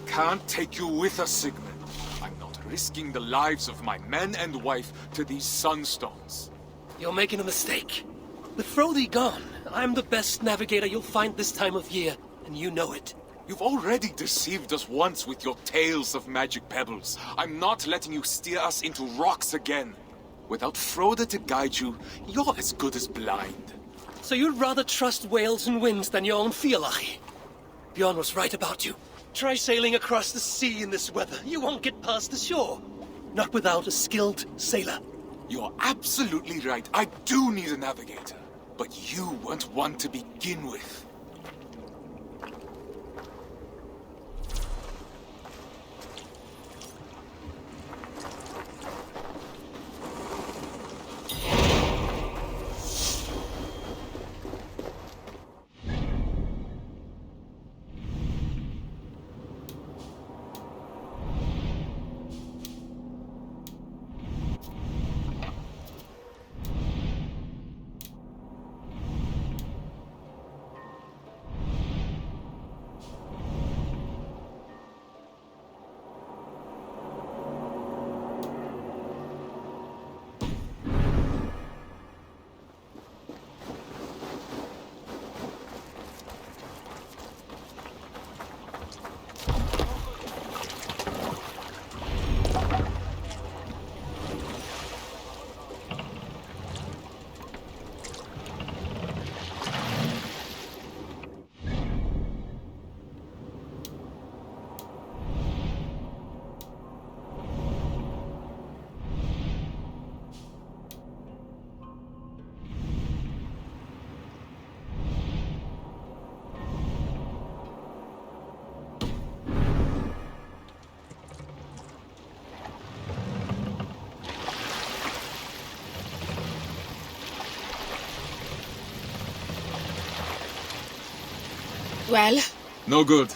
can't take you with us, Sigmund. I'm not risking the lives of my men and wife to these sunstones. You're making a mistake. With Frodi gone, I'm the best navigator you'll find this time of year, and you know it. You've already deceived us once with your tales of magic pebbles. I'm not letting you steer us into rocks again. Without Frode to guide you, you're as good as blind. So you'd rather trust whales and winds than your own Fialai? Bjorn was right about you. Try sailing across the sea in this weather. You won't get past the shore. Not without a skilled sailor. You're absolutely right. I do need a navigator. But you weren't one to begin with. Well? No good.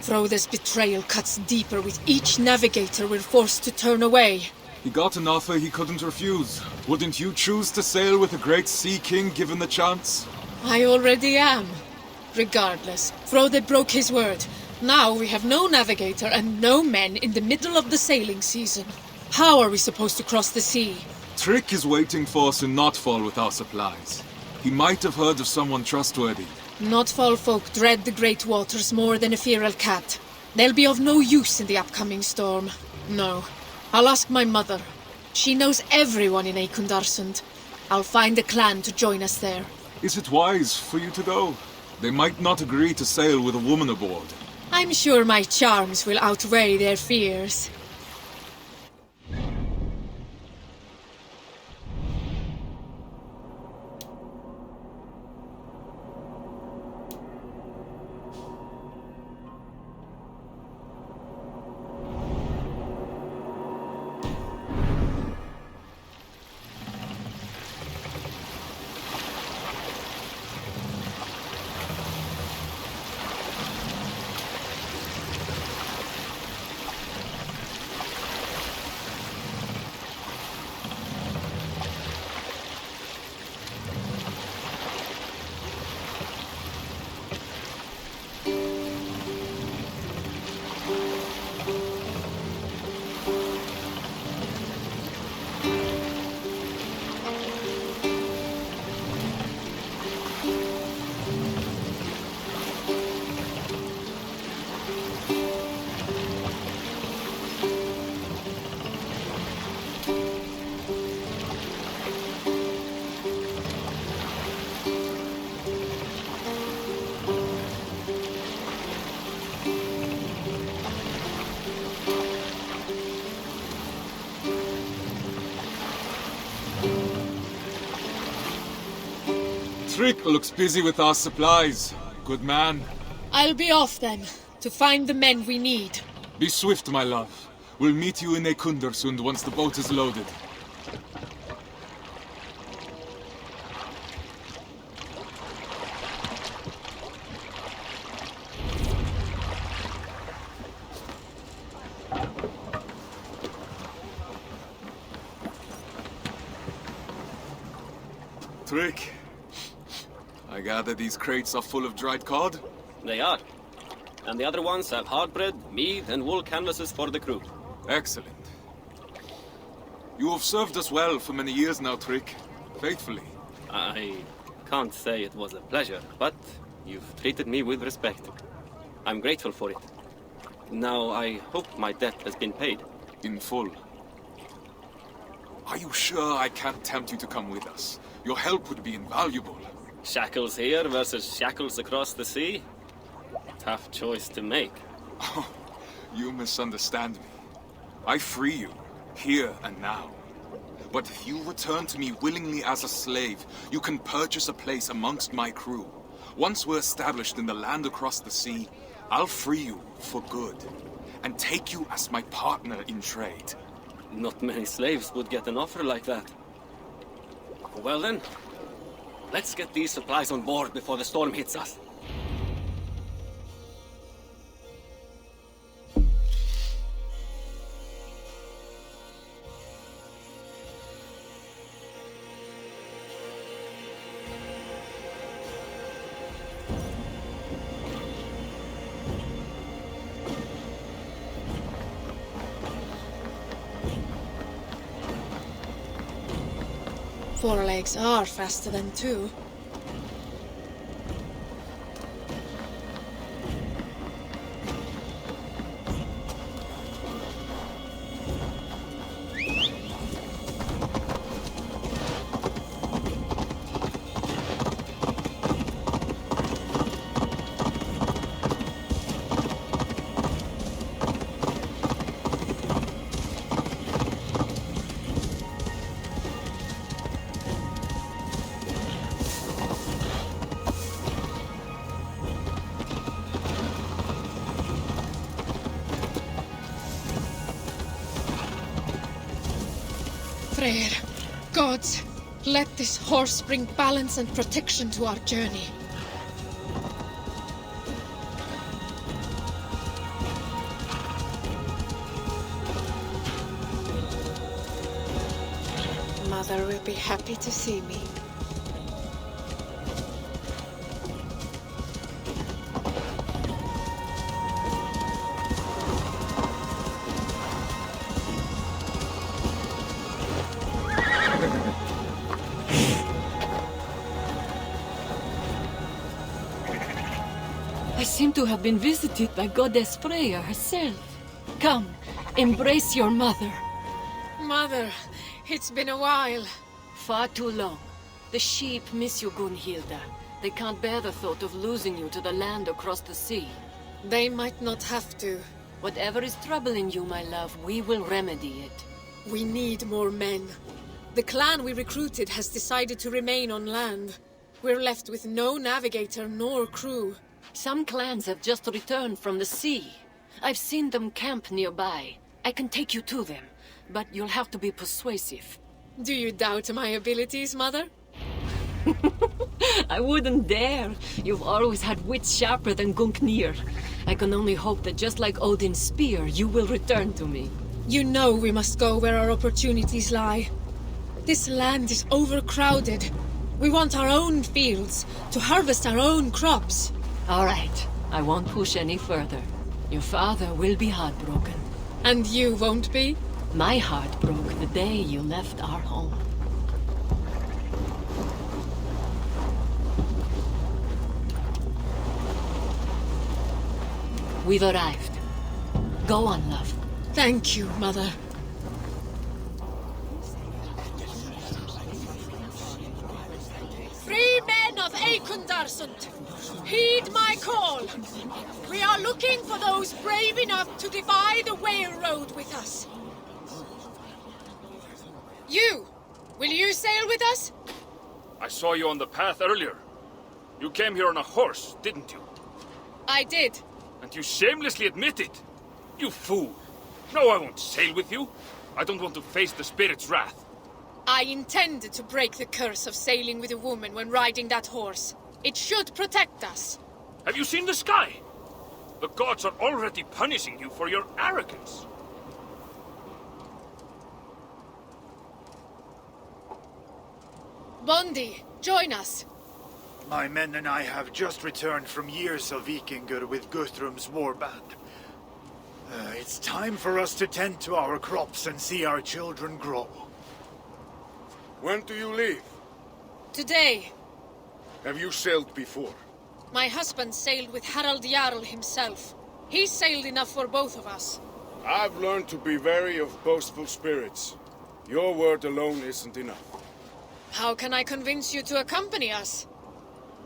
Frode's betrayal cuts deeper with each navigator we're forced to turn away. He got an offer he couldn't refuse. Wouldn't you choose to sail with a great sea king given the chance? I already am. Regardless, Frode broke his word. Now we have no navigator and no men in the middle of the sailing season. How are we supposed to cross the sea? Trick is waiting for us in Notfall with our supplies. He might have heard of someone trustworthy. Notfall folk dread the great waters more than a feral cat. They'll be of no use in the upcoming storm. No. I'll ask my mother. She knows everyone in Eikundarsund. I'll find a clan to join us there. Is it wise for you to go? They might not agree to sail with a woman aboard. I'm sure my charms will outweigh their fears. Trick looks busy with our supplies. Good man. I'll be off then, to find the men we need. Be swift, my love. We'll meet you in Eikundarsund once the boat is loaded. Trick. I gather these crates are full of dried cod? They are. and the other ones have hard bread, mead, and wool canvases for the crew. Excellent. You have served us well for many years now, Trick. Faithfully. I can't say it was a pleasure, but you've treated me with respect. I'm grateful for it. Now, I hope my debt has been paid. In full. Are you sure I can't tempt you to come with us? Your help would be invaluable. Shackles here versus shackles across the sea? Tough choice to make. Oh, you misunderstand me. I free you, here and now. But if you return to me willingly as a slave, you can purchase a place amongst my crew. Once we're established in the land across the sea, I'll free you for good, and take you as my partner in trade. Not many slaves would get an offer like that. Well then, let's get these supplies on board before the storm hits us. Four legs are faster than two. Freyr, gods, let this horse bring balance and protection to our journey. Mother will be happy to see me. I seem to have been visited by Goddess Freya herself. Come, embrace your mother. Mother, it's been a while. Far too long. The sheep miss you, Gunhilda. They can't bear the thought of losing you to the land across the sea. They might not have to. Whatever is troubling you, my love, we will remedy it. We need more men. The clan we recruited has decided to remain on land. We're left with no navigator nor crew. Some clans have just returned from the sea. I've seen them camp nearby. I can take you to them, but you'll have to be persuasive. Do you doubt my abilities, Mother? I wouldn't dare. You've always had wits sharper than Gungnir. I can only hope that just like Odin's spear, you will return to me. You know we must go where our opportunities lie. This land is overcrowded. We want our own fields, to harvest our own crops. All right, I won't push any further. Your father will be heartbroken. And you won't be? My heart broke the day you left our home. We've arrived. Go on, love. Thank you, Mother. Free men of Eikundarsund, heed my call. We are looking for those brave enough to defy the whale road with us. You! Will you sail with us? I saw you on the path earlier. You came here on a horse, didn't you? I did. And you shamelessly admit it. You fool. No, I won't sail with you. I don't want to face the spirit's wrath. I intended to break the curse of sailing with a woman when riding that horse. It should protect us. Have you seen the sky? The gods are already punishing you for your arrogance. Bondi, join us. My men and I have just returned from years of Vikingur with Guthrum's warband. It's time for us to tend to our crops and see our children grow. When do you leave? Today, Have you sailed before? my husband sailed with Harald Jarl himself. He sailed enough for both of us. I've learned to be wary of boastful spirits. Your word alone isn't enough. How can I convince you to accompany us?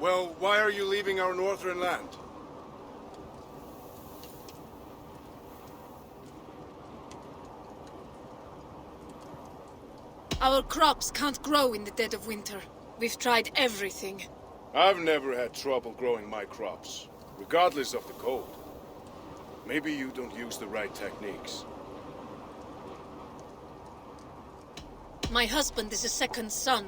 Well, why are you leaving our northern land? Our crops can't grow in the dead of winter. We've tried everything. I've never had trouble growing my crops, regardless of the cold. Maybe you don't use the right techniques. My husband is a second son.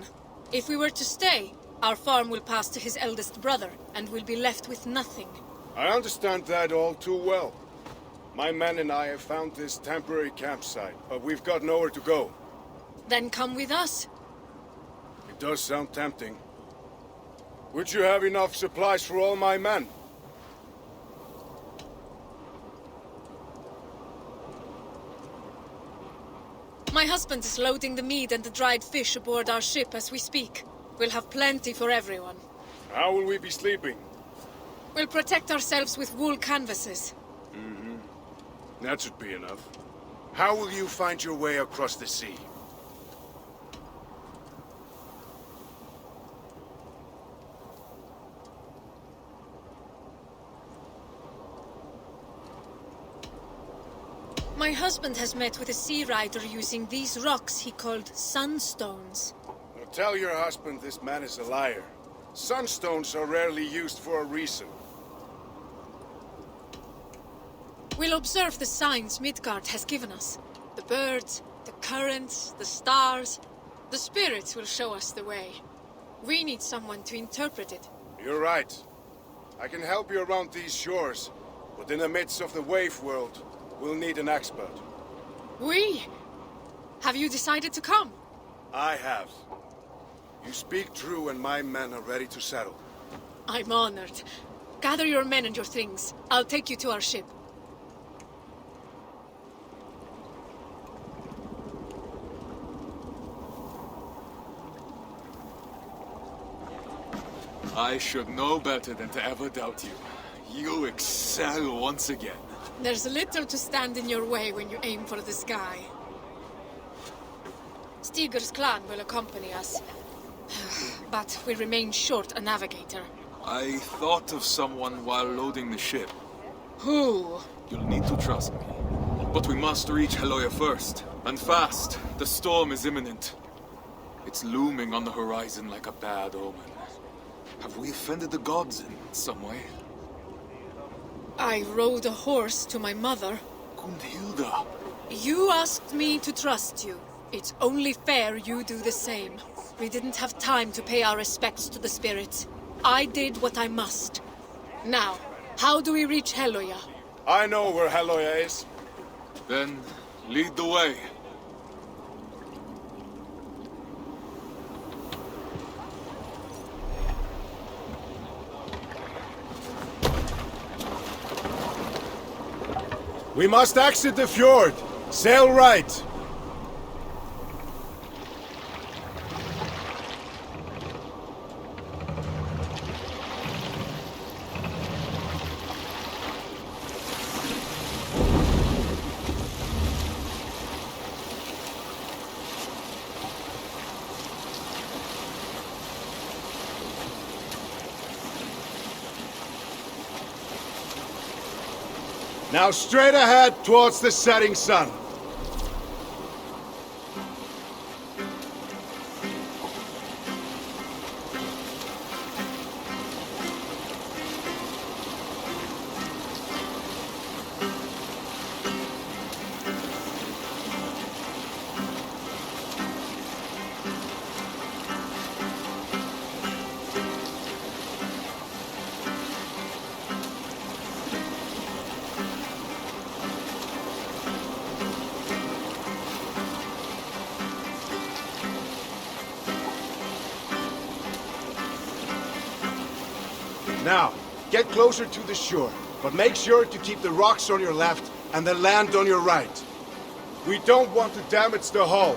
If we were to stay, our farm will pass to his eldest brother, and we'll be left with nothing. I understand that all too well. My men and I have found this temporary campsite, but we've got nowhere to go. Then come with us. It does sound tempting. Would you have enough supplies for all my men? My husband is loading the meat and the dried fish aboard our ship as we speak. We'll have plenty for everyone. How will we be sleeping? We'll protect ourselves with wool canvases. That should be enough. How will you find your way across the sea? My husband has met with a sea rider using these rocks he called sunstones. Now tell your husband this man is a liar. Sunstones are rarely used for a reason. We'll observe the signs Midgard has given us. The birds, the currents, the stars. The spirits will show us the way. We need someone to interpret it. You're right. I can help you around these shores, but in the midst of the wave world, we'll need an expert. We? Have you decided to come? I have. You speak true and my men are ready to settle. I'm honored. Gather your men and your things. I'll take you to our ship. I should know better than to ever doubt you. You excel once again. There's little to stand in your way when you aim for the sky. Stigur's clan will accompany us. But we remain short a navigator. I thought of someone while loading the ship. Who? You'll need to trust me. But we must reach Heloia first. And fast. The storm is imminent. It's looming on the horizon like a bad omen. Have we offended the gods in some way? I rode a horse to my mother. Gundhilda. You asked me to trust you. It's only fair you do the same. We didn't have time to pay our respects to the spirits. I did what I must. Now, how do we reach Heloia? I know where Heloia is. Then, lead the way. We must exit the fjord. Sail right. Now straight ahead towards the setting sun. Now, get closer to the shore, but make sure to keep the rocks on your left and the land on your right. We don't want to damage the hull.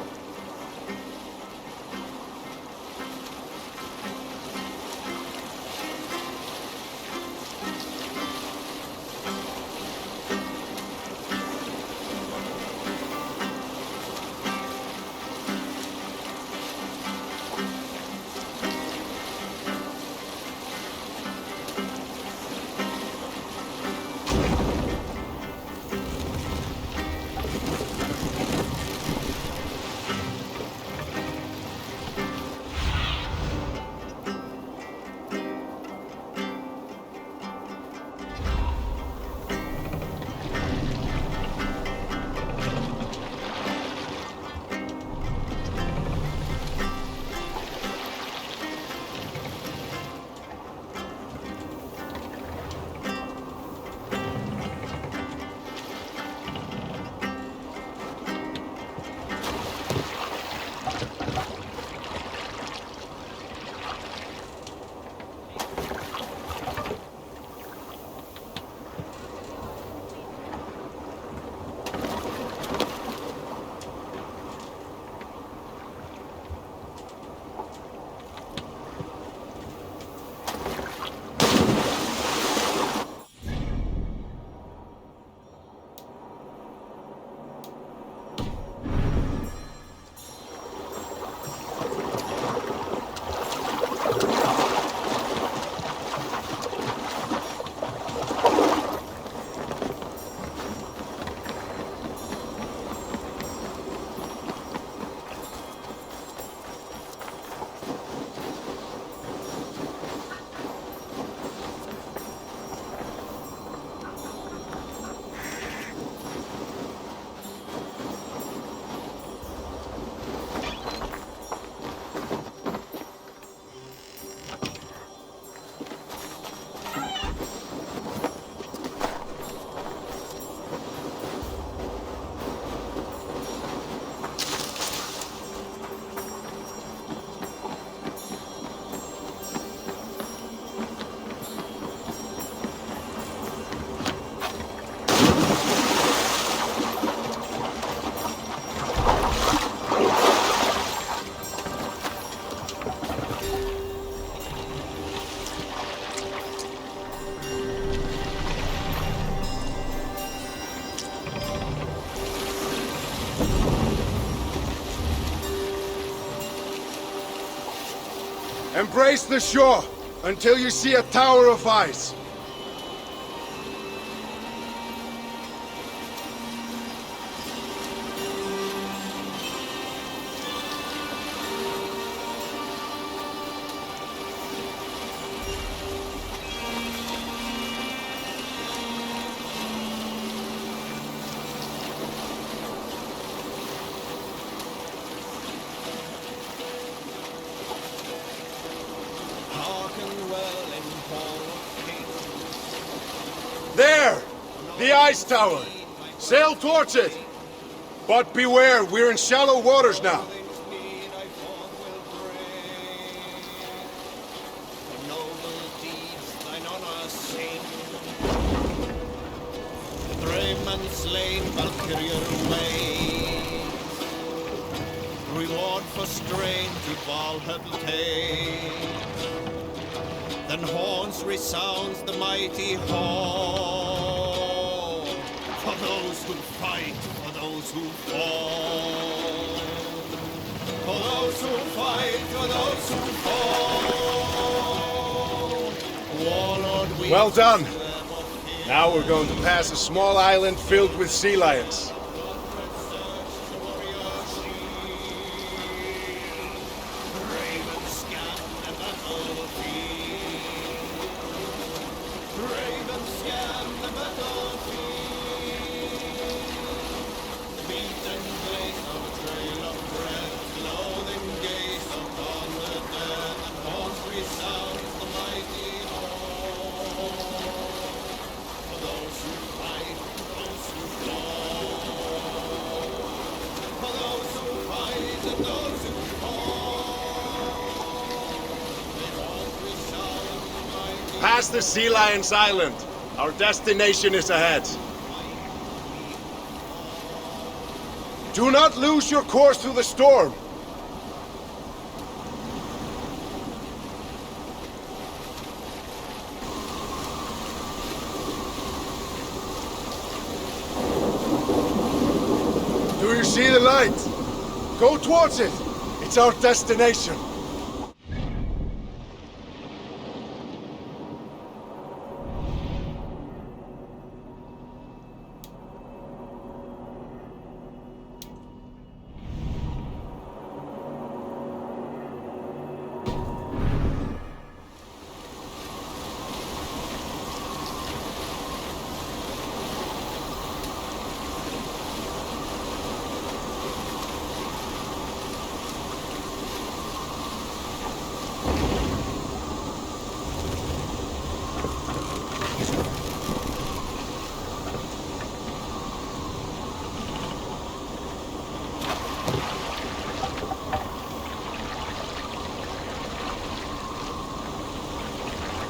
Embrace the shore until you see a tower of ice. There! The ice tower! Sail towards it! But beware, we're in shallow waters now. Reward for strain to Valhalla take. Then horns resounds the mighty hall. For those who fight, for those who fall. For those who fight, for those who fall. Warlord, we well done. Now we're going to pass a small island filled with sea lions. Past the Sea Lion's Island. Our destination is ahead. Do not lose your course through the storm. Do you see the light? Go towards it. It's our destination.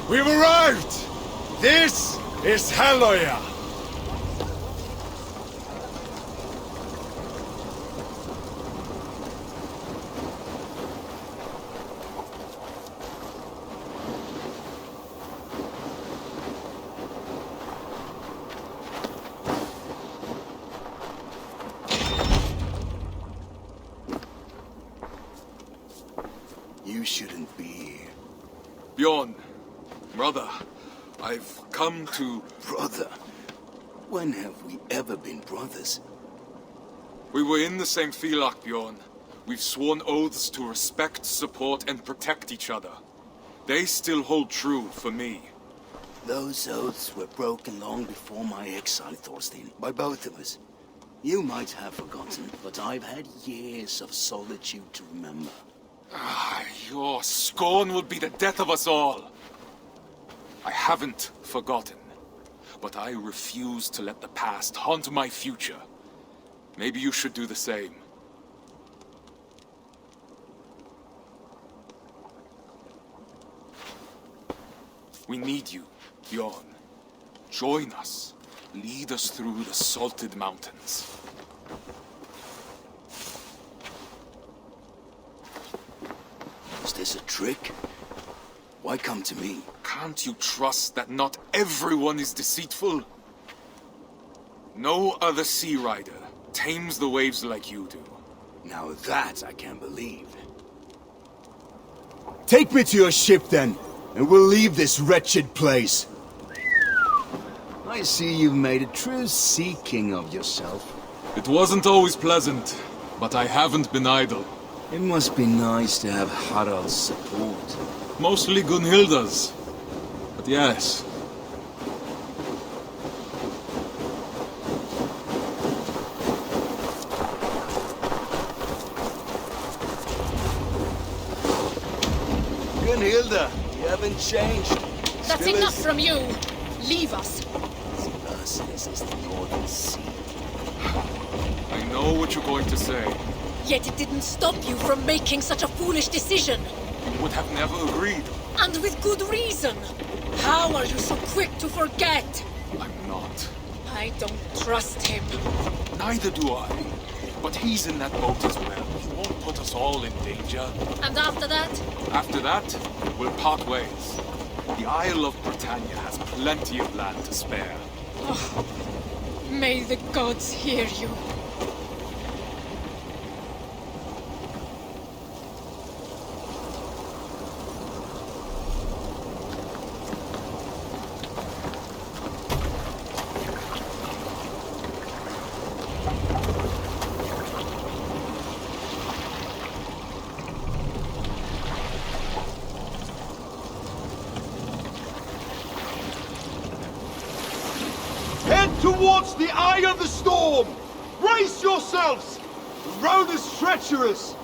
We've arrived! This is Haloya! You shouldn't be here. Bjorn, brother, I've come to... Brother? When have we ever been brothers? We were in the same Filak, Bjorn. We've sworn oaths to respect, support, and protect each other. They still hold true for me. Those oaths were broken long before my exile, Thorstein, by both of us. You might have forgotten, but I've had years of solitude to remember. Your scorn would be the death of us all. I haven't forgotten, but I refuse to let the past haunt my future. Maybe you should do the same. We need you, Bjorn. Join us. Lead us through the salted mountains. Is this a trick? Why come to me? Can't you trust that not everyone is deceitful? No other sea rider tames the waves like you do. Now that I can't believe. Take me to your ship then, and we'll leave this wretched place. I see you've made a true sea king of yourself. It wasn't always pleasant, but I haven't been idle. It must be nice to have Harald's support. Mostly Gunhilda's. But yes. Gunhilda, you haven't changed. That's Still enough is- from you. Leave us. This is the Northern Sea. I know what you're going to say. Yet it didn't stop you from making such a foolish decision. You would have never agreed. And with good reason. How are you so quick to forget? I'm not. I don't trust him. Neither do I. But he's in that boat as well. He won't put us all in danger. And after that? After that, we'll part ways. The Isle of Britannia has plenty of land to spare. Oh, may the gods hear you. Head towards the eye of the storm! Brace yourselves! The road is treacherous!